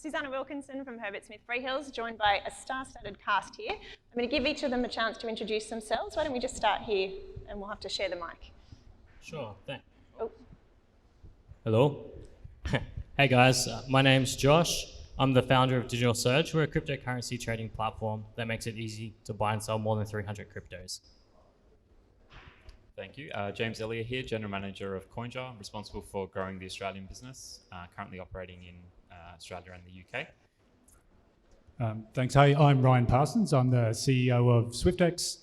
Susannah Wilkinson from Herbert Freehills, joined by a star-studded cast here. I'm going to give each of them a chance to introduce themselves. Why don't we just start here and we'll have to share the mic. Sure, thanks. Oh. Hello. Hey guys, my name's Josh. I'm the founder of Digital Surge. We're a cryptocurrency trading platform that makes it easy to buy and sell more than 300 cryptos. Thank you. James Elia here, General Manager of Coinjar, responsible for growing the Australian business, currently operating in Australia and the UK. Thanks. Hey, I'm Ryan Parsons. I'm the CEO of Swyftx.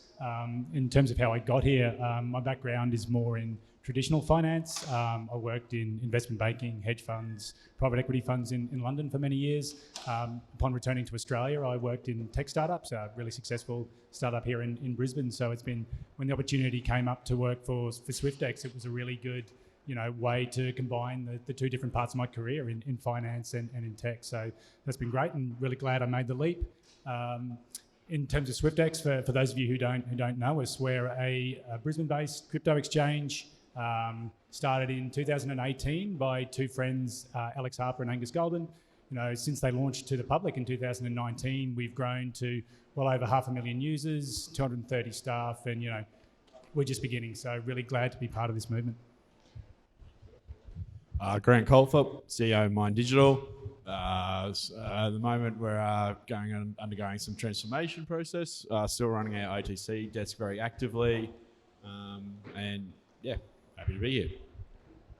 In terms of how I got here, my background is more in traditional finance. I worked in investment banking, hedge funds, private equity funds in London for many years. Upon returning to Australia, I worked in tech startups, a really successful startup here in Brisbane. So it's been, when the opportunity came up to work for Swyftx, it was a really good way to combine the two different parts of my career in finance and in tech. So that's been great and really glad I made the leap. In terms of Swyftx, for those of you who don't know us, we're a Brisbane-based crypto exchange. Started in 2018 by two friends, Alex Harper and Angus Golden. Since they launched to the public in 2019, we've grown to well over 500,000 users, 230 staff, and we're just beginning. So really glad to be part of this movement. Grant Colthup, CEO of Mind Digital. At the moment, we're undergoing some transformation process. Still running our OTC desk very actively, and yeah. Happy to be here.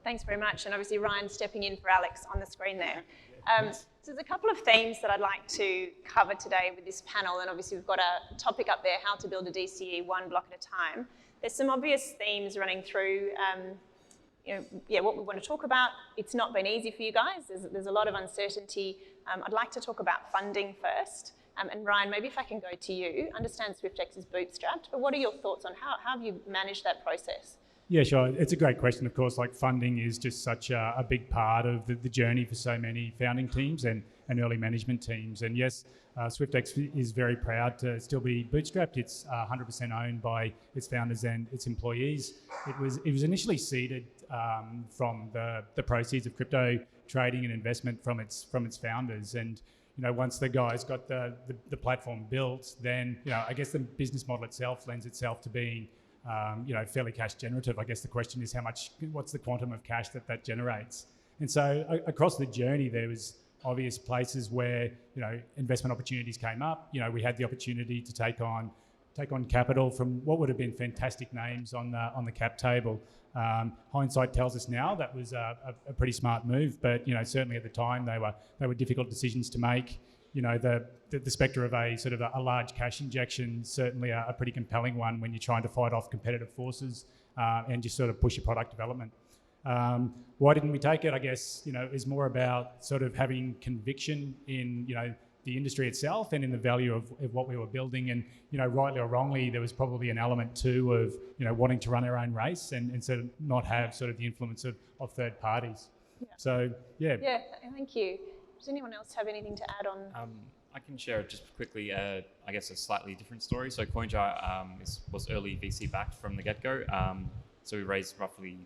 Thanks very much. And obviously Ryan stepping in for Alex on the screen there. So there's a couple of themes that I'd like to cover today with this panel. And obviously we've got a topic up there, how to build a DCE one block at a time. There's some obvious themes running through, what we want to talk about. It's not been easy for you guys. There's a lot of uncertainty. I'd like to talk about funding first. And Ryan, maybe if I can go to you. Understand Swyftx is bootstrapped, but what are your thoughts on how have you managed that process? Yeah, sure. It's a great question. Of course, funding is just such a big part of the journey for so many founding teams and early management teams. And yes, Swyftx is very proud to still be bootstrapped. It's 100% owned by its founders and its employees. It was initially seeded from the proceeds of crypto trading and investment from its founders. And once the guys got the platform built, then I guess the business model itself lends itself to being fairly cash generative. I guess the question is what's the quantum of cash that generates? And so across the journey, there was obvious places where, investment opportunities came up. We had the opportunity to take on capital from what would have been fantastic names on the cap table. Hindsight tells us now that was a pretty smart move, but, certainly at the time they were difficult decisions to make. The spectre of a large cash injection, certainly a pretty compelling one when you're trying to fight off competitive forces and just sort of push your product development. Why didn't we take it? I guess, is more about sort of having conviction in, the industry itself and in the value of what we were building. And, rightly or wrongly, there was probably an element too of, wanting to run our own race and sort of not have sort of the influence of third parties. Yeah. So, yeah. Yeah, thank you. Does anyone else have anything to add on? I can share just quickly, I guess, a slightly different story. So Coinjar was early VC backed from the get-go. So we raised roughly,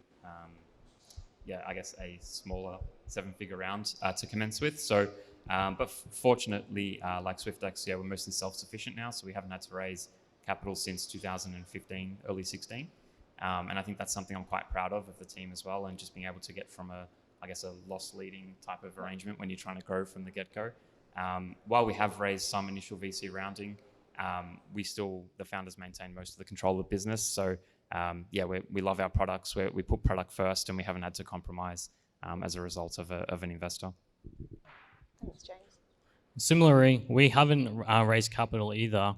a smaller 7-figure round to commence with. So, but fortunately, like Swyftx, we're mostly self-sufficient now. So we haven't had to raise capital since 2015, early 16. And I think that's something I'm quite proud of the team as well. And just being able to get from a loss leading type of arrangement when you're trying to grow from the get-go. While we have raised some initial VC rounding, the founders maintain most of the control of the business. So we love our products. We put product first and we haven't had to compromise as a result of an investor. Thanks, James. Similarly, we haven't raised capital either.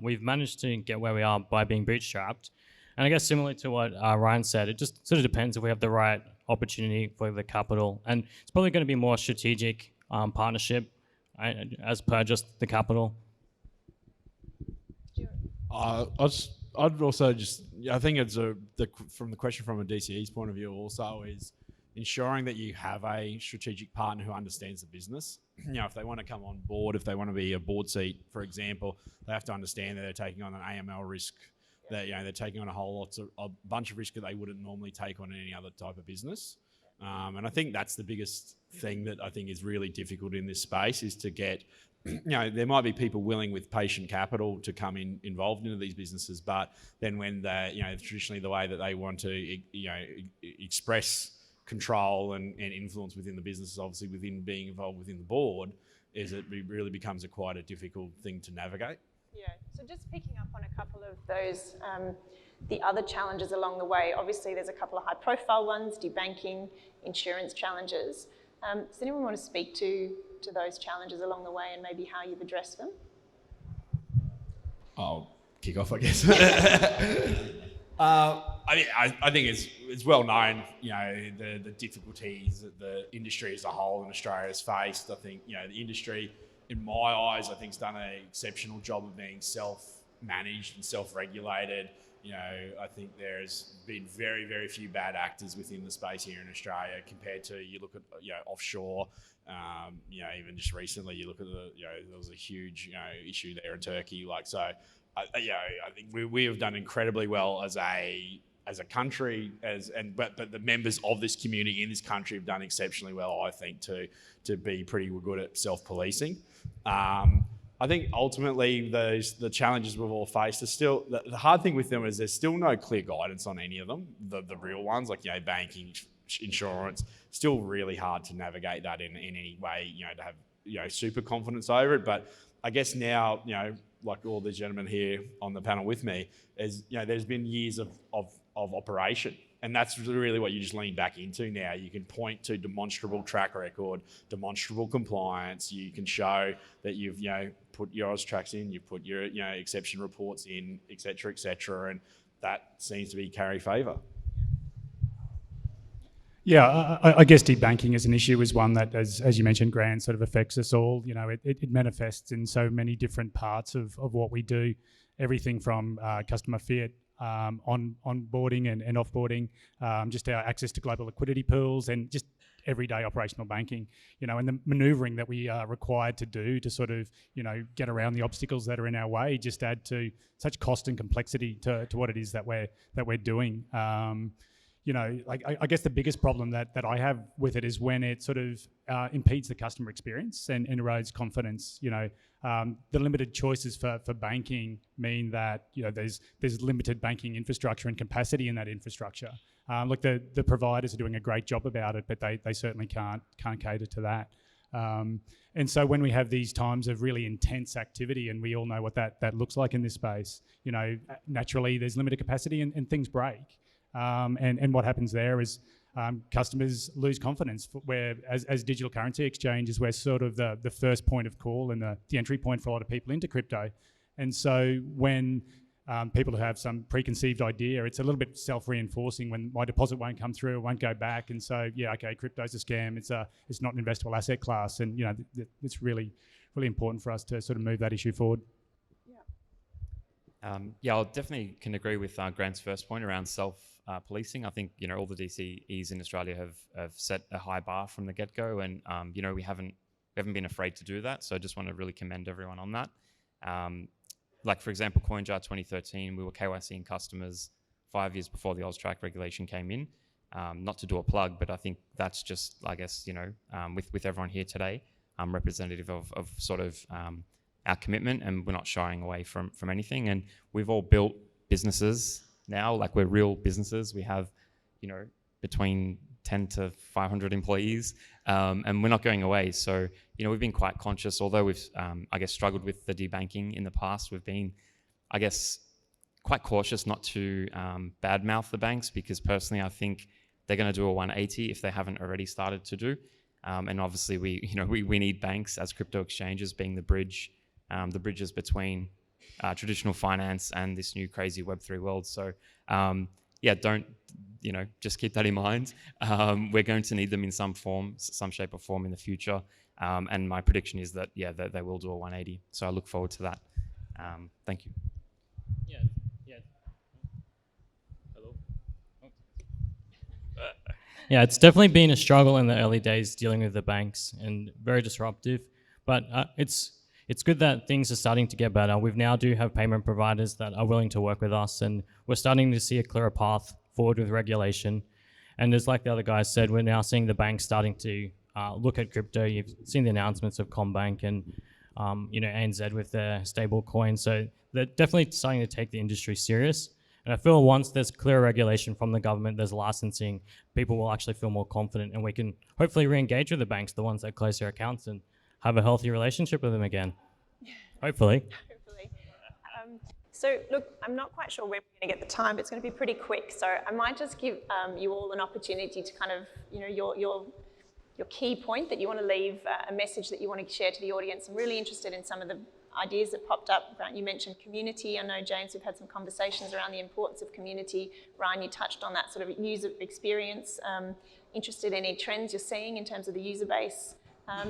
We've managed to get where we are by being bootstrapped. And I guess similar to what Ryan said, it just sort of depends if we have the right opportunity for the capital. And it's probably going to be more strategic partnership as per just the capital. I'd also I think it's from the question from a DCE's point of view also is ensuring that you have a strategic partner who understands the business. If they want to come on board, if they want to be a board seat, for example, they have to understand that they're taking on an AML risk, that they're taking on a bunch of risk that they wouldn't normally take on any other type of business. And I think that's the biggest thing that I think is really difficult in this space is to get, there might be people willing with patient capital to come involved into these businesses, but then when traditionally the way that they want to, express control and influence within the business is obviously within being involved within the board, is it really becomes quite a difficult thing to navigate. Yeah, so just picking up on a couple of those, the other challenges along the way, obviously there's a couple of high profile ones, debanking, insurance challenges. Does anyone want to speak to those challenges along the way and maybe how you've addressed them? I'll kick off, I guess. I think it's well known, the difficulties that the industry as a whole in Australia has faced. I think, the industry, in my eyes, I think has done an exceptional job of being self-managed and self-regulated. I think there's been very, very few bad actors within the space here in Australia compared to, you look at, offshore, even just recently, you look at there was a huge, issue there in Turkey. I think we have done incredibly well as a country, but the members of this community in this country have done exceptionally well, I think, to be pretty good at self-policing. I think ultimately the challenges we've all faced are still, the hard thing with them is there's still no clear guidance on any of them, the real ones, like, banking, insurance, still really hard to navigate that in any way, to have, super confidence over it. But I guess now, like all the gentlemen here on the panel with me, is, there's been years of operation. And that's really what you just lean back into now. You can point to demonstrable track record, demonstrable compliance. You can show that you've, put your AUSTRACs in, you've put your, exception reports in, et cetera, and that seems to be carry favour. Yeah, I guess debanking as an issue is one that, as you mentioned, Grant, sort of affects us all. It manifests in so many different parts of what we do, everything from customer fiat, onboarding and offboarding, just our access to global liquidity pools, and just everyday operational banking, and the manoeuvring that we are required to do to sort of, get around the obstacles that are in our way, just add to such cost and complexity to what it is that we're doing. I guess the biggest problem that I have with it is when it sort of impedes the customer experience and erodes confidence. The limited choices for banking mean that there's limited banking infrastructure and capacity in that infrastructure. Look, the providers are doing a great job about it, but they certainly can't cater to that. And so when we have these times of really intense activity, and we all know what that looks like in this space, naturally there's limited capacity and things break. And what happens there is customers lose confidence, where as digital currency exchanges, we're sort of the first point of call and the entry point for a lot of people into crypto. And so when people who have some preconceived idea, it's a little bit self-reinforcing when my deposit won't come through, it won't go back. And so, crypto's a scam. It's not an investable asset class. And, it's really, really important for us to sort of move that issue forward. I definitely can agree with Grant's first point around self-policing. I think, all the DCEs in Australia have set a high bar from the get-go, and, we haven't been afraid to do that. So I just want to really commend everyone on that. Like, for example, Coinjar 2013, we were KYCing customers 5 years before the AUSTRAC regulation came in. Not to do a plug, but I think that's just, I guess, with everyone here today, representative of sort of our commitment, and we're not shying away from anything. And we've all built businesses now, like we're real businesses. We have, between 10 to 500 employees, and we're not going away. So, we've been quite conscious, although we've, I guess, struggled with the debanking in the past. We've been, I guess, quite cautious not to badmouth the banks, because personally, I think they're going to do a 180 if they haven't already started to do. And obviously, we need banks as crypto exchanges being the bridges between traditional finance and this new crazy Web3 world. So, don't, just keep that in mind. We're going to need them in some form, some shape or form in the future. And my prediction is that, that they will do a 180. So I look forward to that. Thank you. Yeah. Hello. Yeah, it's definitely been a struggle in the early days dealing with the banks, and very disruptive. But it's good that things are starting to get better. We now do have payment providers that are willing to work with us, and we're starting to see a clearer path forward with regulation. And as like the other guys said, we're now seeing the banks starting to look at crypto. You've seen the announcements of Combank and ANZ with their stable coin. So they're definitely starting to take the industry serious. And I feel once there's clear regulation from the government, there's licensing, people will actually feel more confident, and we can hopefully re-engage with the banks, the ones that close their accounts, and have a healthy relationship with them again. Hopefully. Hopefully. So look, I'm not quite sure when we're going to get the time, but it's going to be pretty quick. So I might just give you all an opportunity to kind of, your key point that you want to leave, a message that you want to share to the audience. I'm really interested in some of the ideas that popped up. Grant, you mentioned community. I know, James, we've had some conversations around the importance of community. Ryan, you touched on that sort of user experience. Interested in any trends you're seeing in terms of the user base.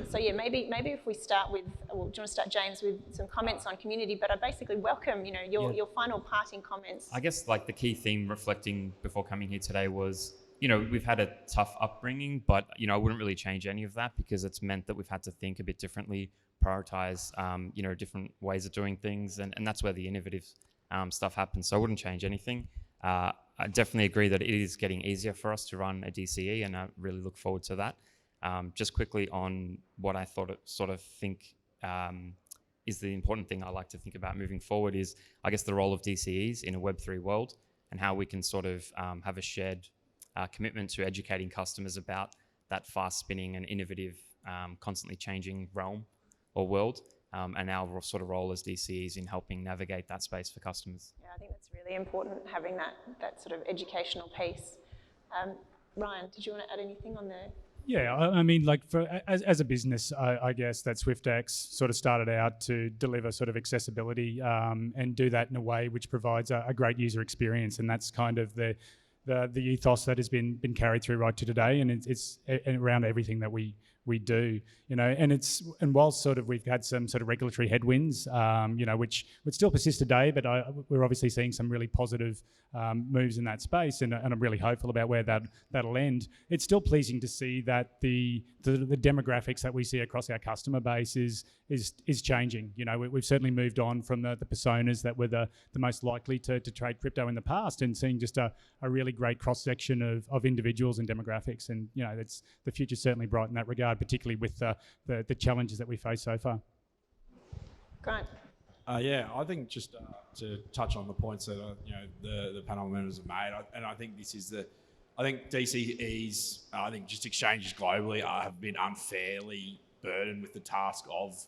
So yeah, maybe if we start with, well, do you want to start, James, with some comments on community? But I basically welcome, your final parting comments. I guess like the key theme reflecting before coming here today was, we've had a tough upbringing, but I wouldn't really change any of that, because it's meant that we've had to think a bit differently, prioritize, different ways of doing things, and that's where the innovative stuff happens. So I wouldn't change anything. I definitely agree that it is getting easier for us to run a DCE, and I really look forward to that. Just quickly on what I think is the important thing I like to think about moving forward is, I guess, the role of DCEs in a Web3 world, and how we can sort of have a shared commitment to educating customers about that fast spinning and innovative, constantly changing realm or world, and our sort of role as DCEs in helping navigate that space for customers. Yeah, I think that's really important, having that sort of educational piece. Ryan, did you want to add anything on there? Yeah, I mean, as a business, I guess that Swyftx sort of started out to deliver sort of accessibility and do that in a way which provides a great user experience, and that's kind of the ethos that has been carried through right to today, and it's around everything that we do, and whilst sort of we've had some sort of regulatory headwinds, which would still persist today, but we're obviously seeing some really positive moves in that space, and I'm really hopeful about where that'll end. It's still pleasing to see that the demographics that we see across our customer base is changing. We've certainly moved on from the personas that were the most likely to trade crypto in the past, and seeing just a really great cross section of individuals and demographics, and that's the future's certainly bright in that regard, particularly with the challenges that we face so far. Great. Yeah, I think just to touch on the points that the panel members have made, I think this is I think DCEs, I think just exchanges globally have been unfairly burdened with the task of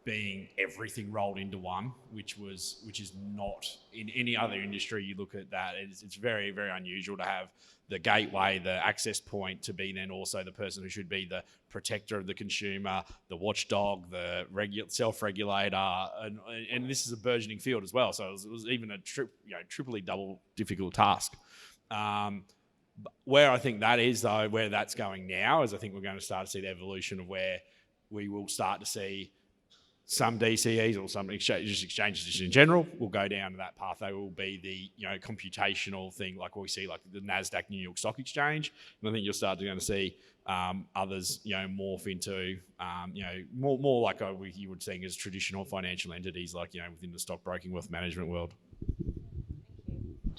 being everything rolled into one, which is not in any other industry. You look at that, it's very, very unusual to have the gateway, the access point, to be then also the person who should be the protector of the consumer, the watchdog, the self-regulator, and this is a burgeoning field as well. So it was even a triply double difficult task. Where I think that is, though, where that's going now, is I think we're going to start to see the evolution of where we will start to see some DCEs or some exchanges just in general will go down to that path. They will be the computational thing, like we see like the NASDAQ New York Stock Exchange, and I think you'll start to see others morph into more like you would think as traditional financial entities, like within the stockbroking wealth management world.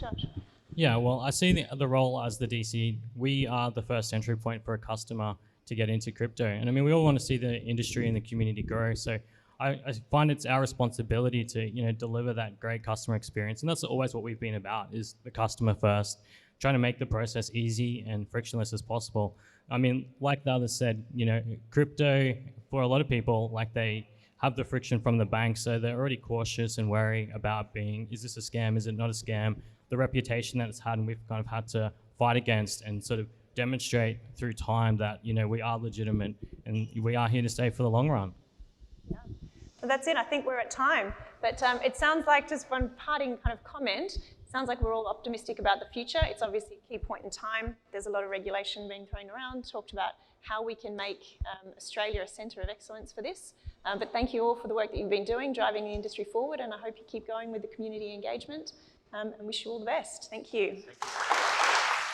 Thank you. Josh? Yeah, well, I see the role as the DCE. We are the first entry point for a customer to get into crypto, and I mean, we all want to see the industry and the community grow. So I find it's our responsibility to deliver that great customer experience, and that's always what we've been about, is the customer first, trying to make the process easy and frictionless as possible. I mean, like the others said, crypto, for a lot of people, like, they have the friction from the bank, so they're already cautious and wary about is this a scam, is it not a scam? The reputation that it's had, and we've kind of had to fight against and sort of demonstrate through time that we are legitimate and we are here to stay for the long run. Yeah. So that's it. I think we're at time. But it sounds like, just one parting kind of comment, it sounds like we're all optimistic about the future. It's obviously a key point in time. There's a lot of regulation being thrown around, talked about how we can make Australia a centre of excellence for this. But thank you all for the work that you've been doing, driving the industry forward, and I hope you keep going with the community engagement, and wish you all the best. Thank you.